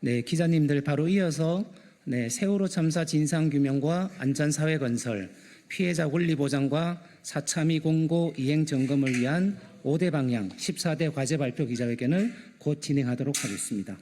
네, 기자님들 바로 이어서 세월호 참사 진상규명과 안전사회 건설, 피해자 권리 보장과 사참위 공고 이행 점검을 위한 5대 방향 14대 과제 발표 기자회견을 곧 진행하도록 하겠습니다.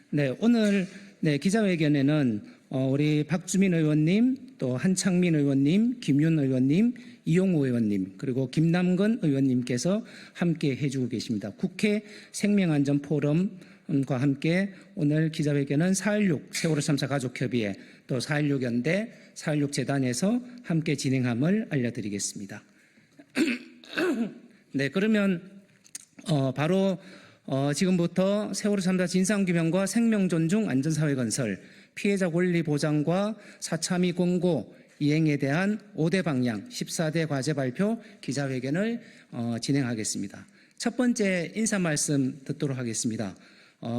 네, 오늘 기자회견에는 우리 박주민 의원님, 또 한창민 의원님, 김윤 의원님, 이용우 의원님, 그리고 김남근 의원님께서 함께 해주고 계십니다. 국회 생명안전포럼과 함께 오늘 기자회견은 4.16 세월호 참사 가족협의회, 또 4.16 연대, 4.16 재단에서 함께 진행함을 알려드리겠습니다. 네, 그러면 바로 지금부터 세월호 참사 진상규명과 생명존중 안전사회 건설, 피해자 권리 보장과 사참위 공고 이행에 대한 5대 방향 14대 과제 발표 기자회견을 진행하겠습니다. 첫 번째 인사 말씀 듣도록 하겠습니다.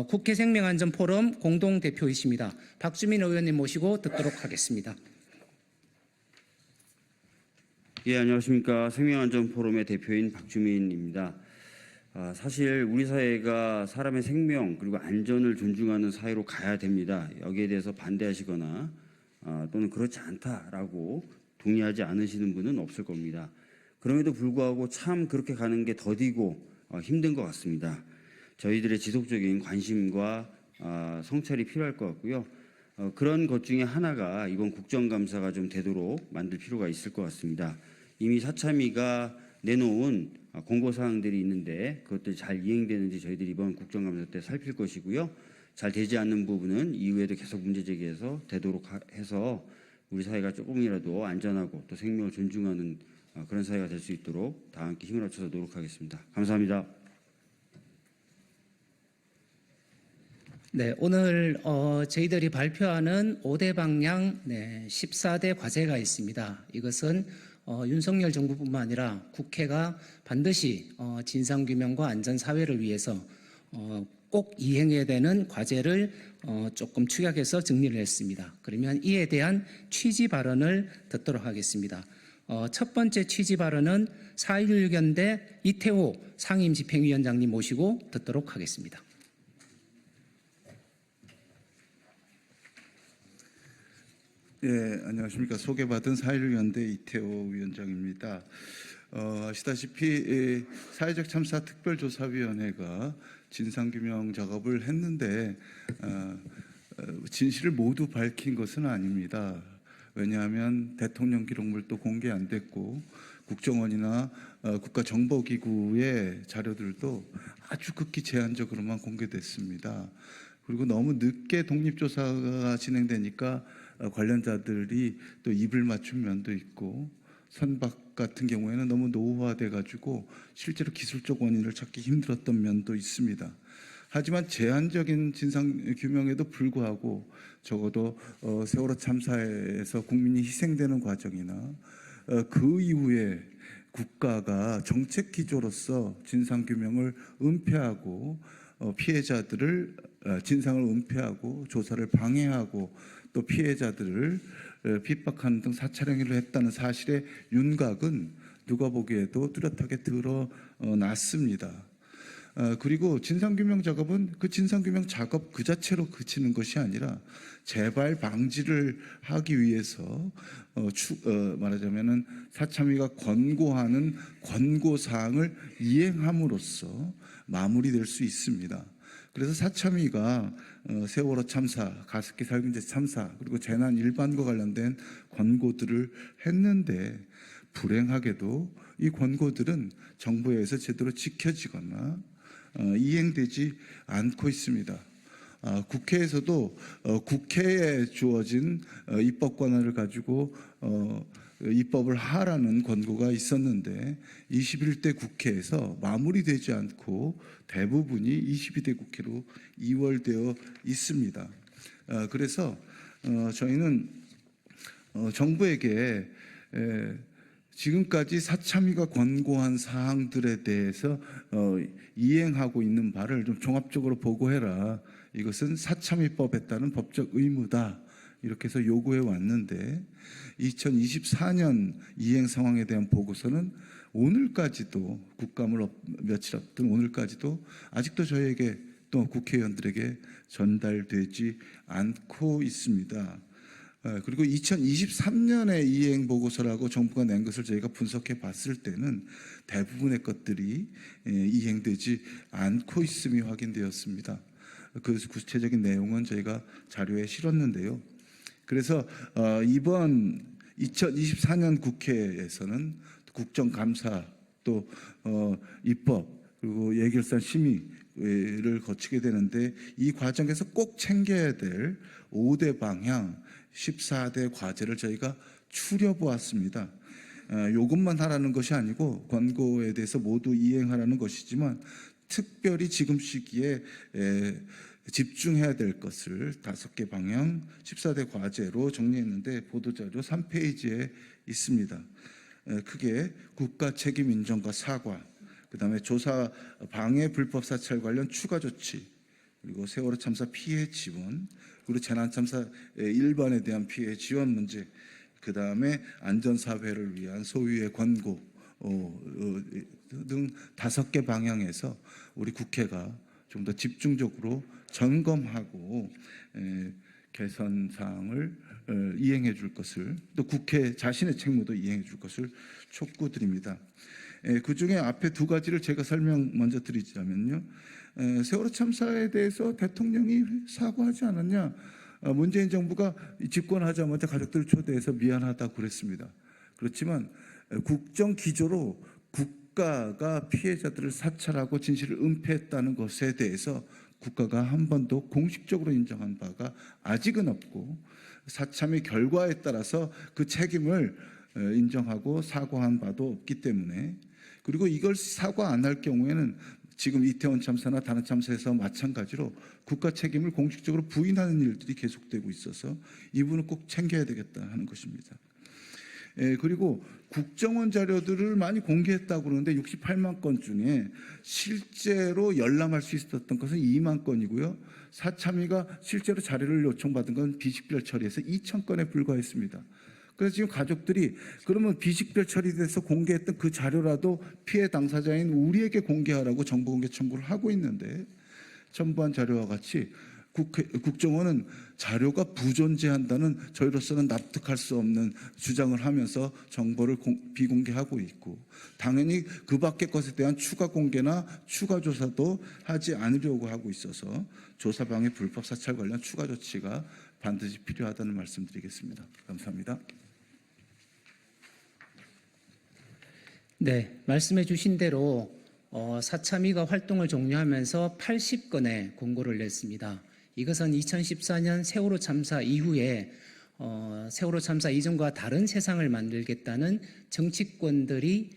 국회 생명안전포럼 공동대표이십니다. 박주민 의원님 모시고 듣도록 하겠습니다. 예, 안녕하십니까. 생명안전포럼의 대표인 박주민입니다. 사실 우리 사회가 사람의 생명 그리고 안전을 존중하는 사회로 가야 됩니다. 여기에 대해서 반대하시거나 또는 그렇지 않다라고 동의하지 않으시는 분은 없을 겁니다. 그럼에도 불구하고 참 그렇게 가는 게 더디고 힘든 것 같습니다. 저희들의 지속적인 관심과 성찰이 필요할 것 같고요. 그런 것 중에 하나가 이번 국정감사가 좀 되도록 만들 필요가 있을 것 같습니다. 이미 사참위가 내놓은 공고사항들이 있는데 그것들이 잘 이행되는지 저희들이 이번 국정감사 때 살필 것이고요. 잘 되지 않는 부분은 이후에도 계속 문제제기해서 되도록 해서 우리 사회가 조금이라도 안전하고 또 생명을 존중하는 그런 사회가 될 수 있도록 다 함께 힘을 합쳐서 노력하겠습니다. 감사합니다. 네, 오늘 저희들이 발표하는 5대 방향 14대 과제가 있습니다. 이것은 윤석열 정부뿐만 아니라 국회가 반드시 진상규명과 안전사회를 위해서 꼭 이행해야 되는 과제를 조금 축약해서 정리를 했습니다. 그러면 이에 대한 취지 발언을 듣도록 하겠습니다. 첫 번째 취지 발언은 4.16 연대 이태호 상임집행위원장님 모시고 듣도록 하겠습니다. 예, 안녕하십니까. 소개받은 4.16 연대 이태호 위원장입니다. 아시다시피 사회적 참사 특별조사위원회가 진상규명 작업을 했는데 진실을 모두 밝힌 것은 아닙니다. 왜냐하면 대통령 기록물도 공개 안 됐고 국정원이나 국가정보기구의 자료들도 아주 극히 제한적으로만 공개됐습니다. 그리고 너무 늦게 독립조사가 진행되니까 관련자들이 또 입을 맞춘 면도 있고 선박 같은 경우에는 너무 노후화돼 가지고 실제로 기술적 원인을 찾기 힘들었던 면도 있습니다. 하지만 제한적인 진상규명에도 불구하고 적어도 세월호 참사에서 국민이 희생되는 과정이나 그 이후에 국가가 정책 기조로서 진상규명을 은폐하고 피해자들을 진상을 은폐하고 조사를 방해하고 또 피해자들을 핍박하는 등 사찰 행위를 했다는 사실의 윤곽은 누가 보기에도 뚜렷하게 드러났습니다. 그리고 진상규명 작업은 그 진상규명 작업 그 자체로 그치는 것이 아니라 재발 방지를 하기 위해서 말하자면은 사참위가 권고하는 권고사항을 이행함으로써 마무리될 수 있습니다. 그래서 사참위가 세월호 참사, 가습기 살균제 참사, 그리고 재난 일반과 관련된 권고들을 했는데 불행하게도 이 권고들은 정부에 의해서 제대로 지켜지거나 이행되지 않고 있습니다. 국회에서도 국회에 주어진 입법 권한을 가지고 입법을 하라는 권고가 있었는데 21대 국회에서 마무리되지 않고 대부분이 22대 국회로 이월되어 있습니다. 그래서 저희는 정부에게 지금까지 사참위가 권고한 사항들에 대해서 이행하고 있는 바를 좀 종합적으로 보고해라. 이것은 사참위법에 따른 법적 의무다. 이렇게 해서 요구해 왔는데 2024년 이행 상황에 대한 보고서는 오늘까지도 국감을 며칠 앞둔 오늘까지도 아직도 저희에게 또 국회의원들에게 전달되지 않고 있습니다. 그리고 2023년에 이행 보고서라고 정부가 낸 것을 저희가 분석해 봤을 때는 대부분의 것들이 이행되지 않고 있음이 확인되었습니다. 그 구체적인 내용은 저희가 자료에 실었는데요. 그래서 이번 2024년 국회에서는 국정감사 또 입법 그리고 예결산 심의를 거치게 되는데 이 과정에서 꼭 챙겨야 될 5대 방향 14대 과제를 저희가 추려보았습니다. 이것만 하라는 것이 아니고 권고에 대해서 모두 이행하라는 것이지만 특별히 지금 시기에 집중해야 될 것을 5개 방향 14대 과제로 정리했는데 보도자료 3페이지에 있습니다. 크게 국가 책임 인정과 사과, 그다음에 조사 방해 불법 사찰 관련 추가 조치, 그리고 세월호 참사 피해 지원, 그리고 재난 참사 일반에 대한 피해 지원 문제, 그다음에 안전사회를 위한 소위의 권고 등 5개 방향에서 우리 국회가 좀 더 집중적으로 점검하고 개선 사항을 이행해 줄 것을, 또 국회 자신의 책무도 이행해 줄 것을 촉구드립니다. 그중에 앞에 2가지를 제가 설명 먼저 드리자면요. 세월호 참사에 대해서 대통령이 사과하지 않았냐. 문재인 정부가 집권하자마자 가족들을 초대해서 미안하다고 그랬습니다. 그렇지만 국정 기조로 국가가 피해자들을 사찰하고 진실을 은폐했다는 것에 대해서 국가가 한 번도 공식적으로 인정한 바가 아직은 없고, 사참의 결과에 따라서 그 책임을 인정하고 사과한 바도 없기 때문에, 그리고 이걸 사과 안 할 경우에는 지금 이태원 참사나 다른 참사에서 마찬가지로 국가 책임을 공식적으로 부인하는 일들이 계속되고 있어서 이 부분은 꼭 챙겨야 되겠다 하는 것입니다. 그리고 국정원 자료들을 많이 공개했다고 그러는데 68만 건 중에 실제로 열람할 수 있었던 것은 2만 건이고요. 사참위가 실제로 자료를 요청받은 건 비식별 처리해서 2,000건에 불과했습니다. 그래서 지금 가족들이 그러면 비식별 처리돼서 공개했던 그 자료라도 피해 당사자인 우리에게 공개하라고 정보공개 청구를 하고 있는데, 첨부한 자료와 같이 국정원은 자료가 부존재한다는 저희로서는 납득할 수 없는 주장을 하면서 정보를 비공개하고 있고, 당연히 그 밖의 것에 대한 추가 공개나 추가 조사도 하지 않으려고 하고 있어서 조사방해 불법 사찰 관련 추가 조치가 반드시 필요하다는 말씀드리겠습니다. 감사합니다. 네, 말씀해 주신 대로 사참위가 활동을 종료하면서 80건의 공고를 냈습니다. 이것은 2014년 세월호 참사 이후에 세월호 참사 이전과 다른 세상을 만들겠다는 정치권들이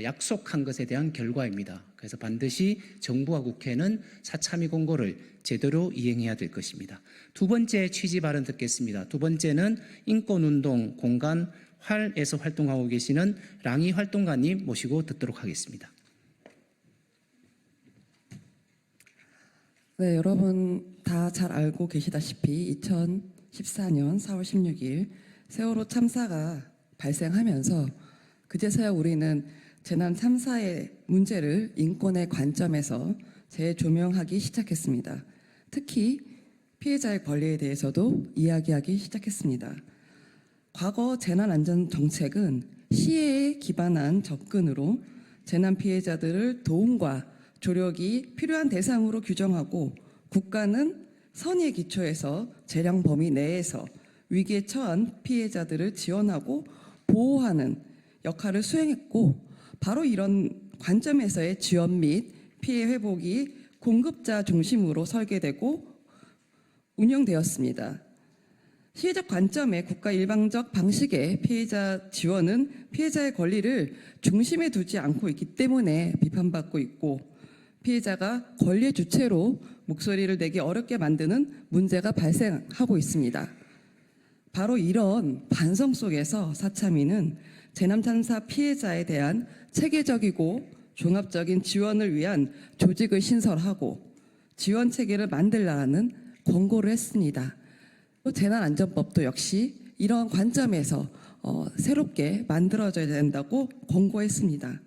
약속한 것에 대한 결과입니다. 그래서 반드시 정부와 국회는 사참위 공고를 제대로 이행해야 될 것입니다. 2번째 취지 발언 듣겠습니다. 2번째는 인권운동 공간 활에서 활동하고 계시는 랑이 활동가님 모시고 듣도록 하겠습니다. 네, 여러분 다 잘 알고 계시다시피 2014년 4월 16일 세월호 참사가 발생하면서 그제서야 우리는 재난 참사의 문제를 인권의 관점에서 재조명하기 시작했습니다. 특히 피해자의 권리에 대해서도 이야기하기 시작했습니다. 과거 재난안전정책은 시혜에 기반한 접근으로 재난 피해자들을 도움과 조력이 필요한 대상으로 규정하고, 국가는 선의의 기초에서 재량 범위 내에서 위기에 처한 피해자들을 지원하고 보호하는 역할을 수행했고, 바로 이런 관점에서의 지원 및 피해 회복이 공급자 중심으로 설계되고 운영되었습니다. 시혜적 관점의 국가 일방적 방식의 피해자 지원은 피해자의 권리를 중심에 두지 않고 있기 때문에 비판받고 있고, 피해자가 권리의 주체로 목소리를 내기 어렵게 만드는 문제가 발생하고 있습니다. 바로 이런 반성 속에서 사참위는 재난참사 피해자에 대한 체계적이고 종합적인 지원을 위한 조직을 신설하고 지원 체계를 만들라는 권고를 했습니다. 또 재난안전법도 역시 이러한 관점에서 새롭게 만들어져야 된다고 권고했습니다.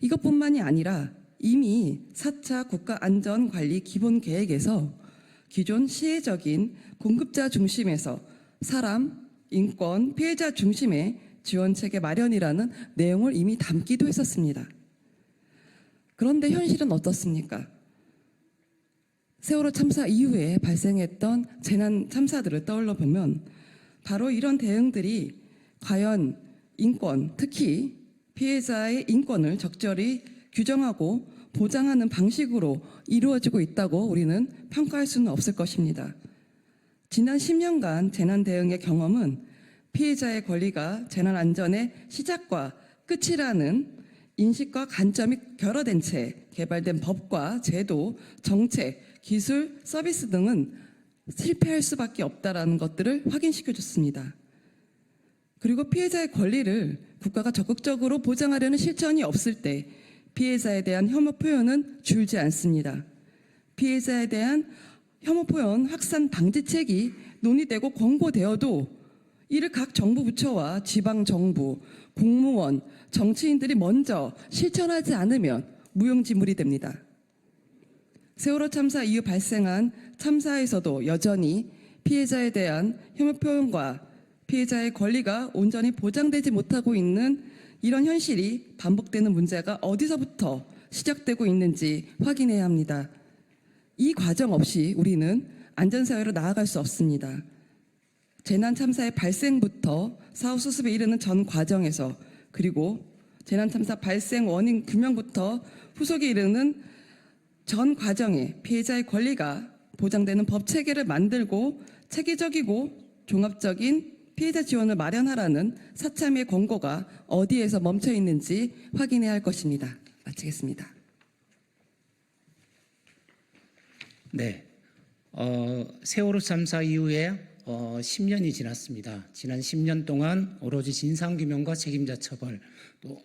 이것뿐만이 아니라 이미 4차 국가안전관리 기본계획에서 기존 시혜적인 공급자 중심에서 사람, 인권, 피해자 중심의 지원체계 마련이라는 내용을 이미 담기도 했었습니다. 그런데 현실은 어떻습니까? 세월호 참사 이후에 발생했던 재난 참사들을 떠올려 보면 바로 이런 대응들이 과연 인권, 특히 피해자의 인권을 적절히 규정하고 보장하는 방식으로 이루어지고 있다고 우리는 평가할 수는 없을 것입니다. 지난 10년간 재난 대응의 경험은 피해자의 권리가 재난 안전의 시작과 끝이라는 인식과 관점이 결여된 채 개발된 법과 제도, 정책, 기술, 서비스 등은 실패할 수밖에 없다라는 것들을 확인시켜 줬습니다. 그리고 피해자의 권리를 국가가 적극적으로 보장하려는 실천이 없을 때 피해자에 대한 혐오 표현은 줄지 않습니다. 피해자에 대한 혐오 표현 확산 방지책이 논의되고 권고되어도 이를 각 정부 부처와 지방 정부, 공무원, 정치인들이 먼저 실천하지 않으면 무용지물이 됩니다. 세월호 참사 이후 발생한 참사에서도 여전히 피해자에 대한 혐오 표현과 피해자의 권리가 온전히 보장되지 못하고 있는 이런 현실이 반복되는 문제가 어디서부터 시작되고 있는지 확인해야 합니다. 이 과정 없이 우리는 안전사회로 나아갈 수 없습니다. 재난 참사의 발생부터 사후 수습에 이르는 전 과정에서 그리고 재난 참사 발생 원인 규명부터 후속에 이르는 전 과정에 피해자의 권리가 보장되는 법 체계를 만들고 체계적이고 종합적인 피해자 지원을 마련하라는 사참의 권고가 어디에서 멈춰 있는지 확인해야 할 것입니다. 마치겠습니다. 네, 세월호 참사 이후에 10년이 지났습니다. 지난 10년 동안 오로지 진상규명과 책임자 처벌, 또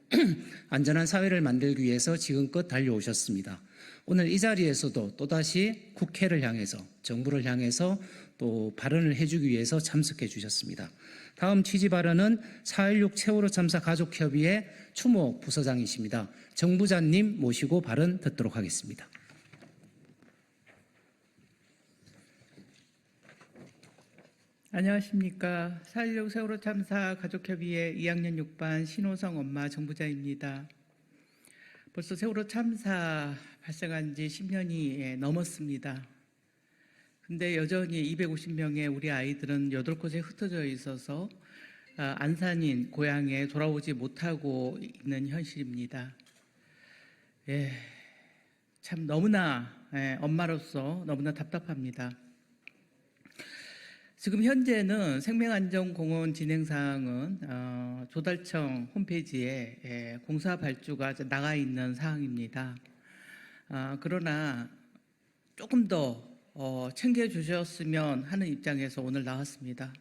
안전한 사회를 만들기 위해서 지금껏 달려오셨습니다. 오늘 이 자리에서도 또다시 국회를 향해서, 정부를 향해서 또 발언을 해주기 위해서 참석해 주셨습니다. 다음 취지 발언은 4.16 세월호 참사 가족협의회 추모 부서장이십니다. 정 부장님 모시고 발언 듣도록 하겠습니다. 안녕하십니까. 4.16 세월호 참사 가족협의회 2학년 6반 신호성 엄마 정부자입니다. 벌써 세월호 참사 발생한 지 10년이 넘었습니다. 근데 여전히 250명의 우리 아이들은 8곳에 흩어져 있어서 안산인 고향에 돌아오지 못하고 있는 현실입니다. 참 너무나 엄마로서 너무나 답답합니다. 지금 현재는 생명안전공원 진행사항은 조달청 홈페이지에 공사 발주가 나가 있는 사항입니다. 그러나 조금 더 챙겨주셨으면 하는 입장에서 오늘 나왔습니다.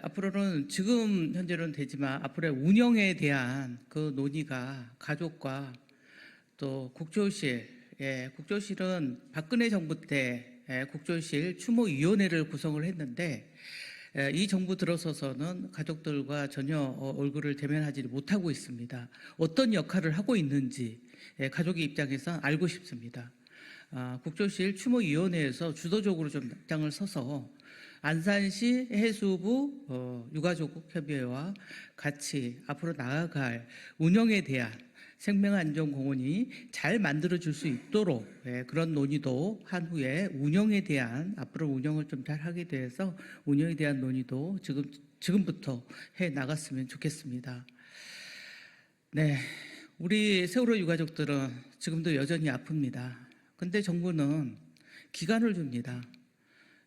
앞으로는 지금 현재는 되지만 앞으로의 운영에 대한 그 논의가 가족과 또 국조실, 국조실은 박근혜 정부 때 국조실 추모위원회를 구성을 했는데 이 정부 들어서서는 가족들과 전혀 얼굴을 대면하지 못하고 있습니다. 어떤 역할을 하고 있는지 가족의 입장에서 알고 싶습니다. 국조실 추모위원회에서 주도적으로 좀 앞장을 서서 안산시 해수부 유가족협의회와 같이 앞으로 나아갈 운영에 대한 생명안전공원이 잘 만들어질 수 있도록 그런 논의도 한 후에 운영에 대한 앞으로 운영을 좀 잘 하게 돼서 운영에 대한 논의도 지금부터 해 나갔으면 좋겠습니다. 네, 우리 세월호 유가족들은 지금도 여전히 아픕니다. 근데 정부는 기간을 줍니다.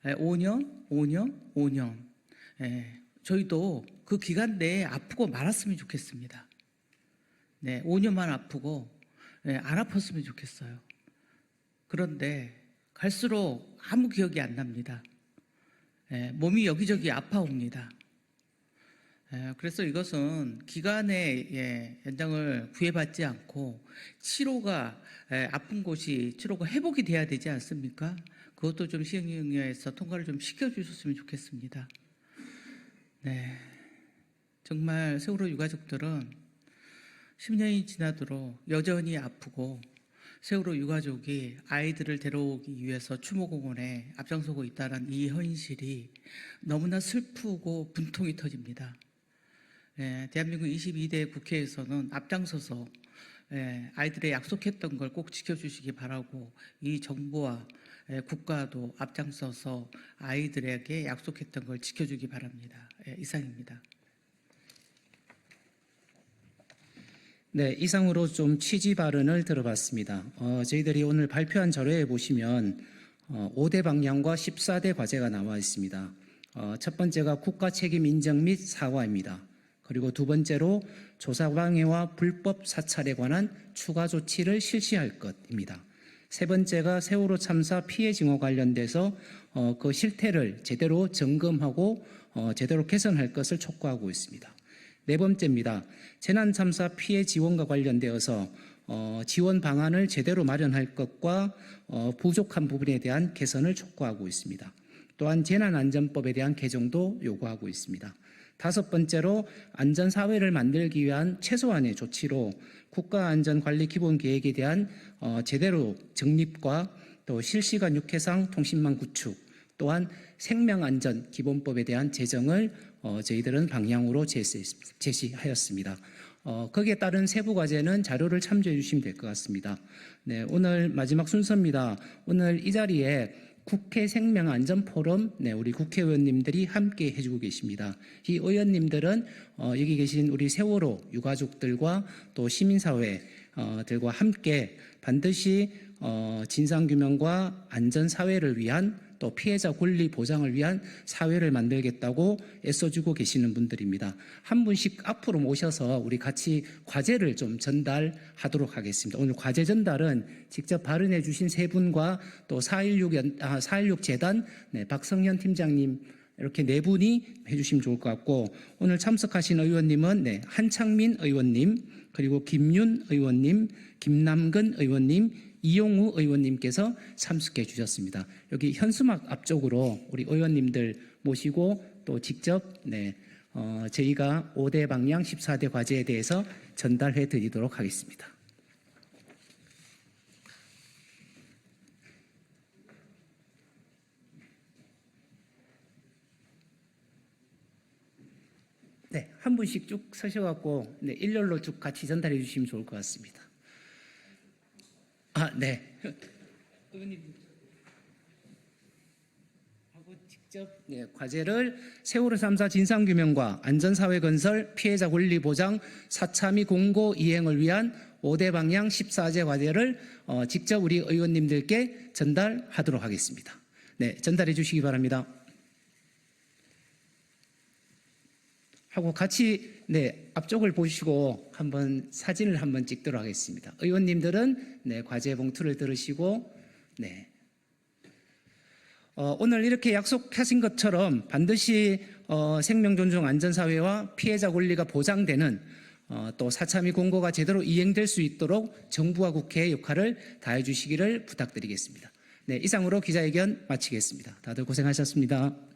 5년, 5년, 5년. 저희도 그 기간 내에 아프고 말았으면 좋겠습니다. 네, 5년만 아프고 안 아팠으면 좋겠어요. 그런데 갈수록 아무 기억이 안 납니다. 몸이 여기저기 아파옵니다. 그래서 이것은 기간의 연장을 구애받지 않고 치료가 아픈 곳이 치료가 회복이 돼야 되지 않습니까? 그것도 좀 시행령에서 통과를 좀 시켜주셨으면 좋겠습니다. 네, 정말 세월호 유가족들은 10년이 지나도록 여전히 아프고 세월호 유가족이 아이들을 데려오기 위해서 추모공원에 앞장서고 있다는 이 현실이 너무나 슬프고 분통이 터집니다. 대한민국 22대 국회에서는 앞장서서 아이들의 약속했던 걸 꼭 지켜주시기 바라고 이 정부와 국가도 앞장서서 아이들에게 약속했던 걸 지켜주기 바랍니다. 이상입니다. 네, 이상으로 좀 취지 발언을 들어봤습니다. 저희들이 오늘 발표한 자료에 보시면 5대 방향과 14대 과제가 나와 있습니다. 첫 번째가 국가 책임 인정 및 사과입니다. 그리고 두 번째로 조사방해와 불법 사찰에 관한 추가 조치를 실시할 것입니다. 세 번째가 세월호 참사 피해 증오 관련돼서 그 실태를 제대로 점검하고 제대로 개선할 것을 촉구하고 있습니다. 네 번째입니다. 재난참사 피해 지원과 관련되어서 지원 방안을 제대로 마련할 것과 부족한 부분에 대한 개선을 촉구하고 있습니다. 또한 재난안전법에 대한 개정도 요구하고 있습니다. 다섯 번째로 안전사회를 만들기 위한 최소한의 조치로 국가안전관리기본계획에 대한 제대로 정립과 또 실시간 육해상 통신망 구축, 또한 생명안전기본법에 대한 제정을 저희들은 방향으로 제시하였습니다. 거기에 따른 세부 과제는 자료를 참조해 주시면 될 것 같습니다. 네, 오늘 마지막 순서입니다. 오늘 이 자리에 국회 생명안전포럼 우리 국회의원님들이 함께 해주고 계십니다. 이 의원님들은 여기 계신 우리 세월호 유가족들과 또 시민사회들과 함께 반드시 진상규명과 안전사회를 위한 또 피해자 권리 보장을 위한 사회를 만들겠다고 애써주고 계시는 분들입니다. 한 분씩 앞으로 모셔서 우리 같이 과제를 좀 전달하도록 하겠습니다. 오늘 과제 전달은 직접 발언해 주신 세 분과 또 4.16 재단 박성현 팀장님 이렇게 네 분이 해주시면 좋을 것 같고, 오늘 참석하신 의원님은 한창민 의원님, 그리고 김윤 의원님, 김남근 의원님, 이용우 의원님께서 참석해 주셨습니다. 여기 현수막 앞쪽으로 우리 의원님들 모시고 또 직접 저희가 5대 방향 14대 과제에 대해서 전달해 드리도록 하겠습니다. 네, 한 분씩 쭉 서셔갖고 일렬로 쭉 같이 전달해 주시면 좋을 것 같습니다. 네. 의원님 하고 직접 과제를 세월호 3사 진상규명과 안전사회 건설, 피해자 권리 보장, 4.3.2 공고 이행을 위한 5대 방향 14제 과제를 직접 우리 의원님들께 전달하도록 하겠습니다. 네, 전달해 주시기 바랍니다. 하고 같이 앞쪽을 보시고 한번 사진을 한번 찍도록 하겠습니다. 의원님들은 과제 봉투를 들으시고 오늘 이렇게 약속하신 것처럼 반드시 생명 존중 안전사회와 피해자 권리가 보장되는 또 4.3.2 공고가 제대로 이행될 수 있도록 정부와 국회의 역할을 다해 주시기를 부탁드리겠습니다. 이상으로 기자회견 마치겠습니다. 다들 고생하셨습니다.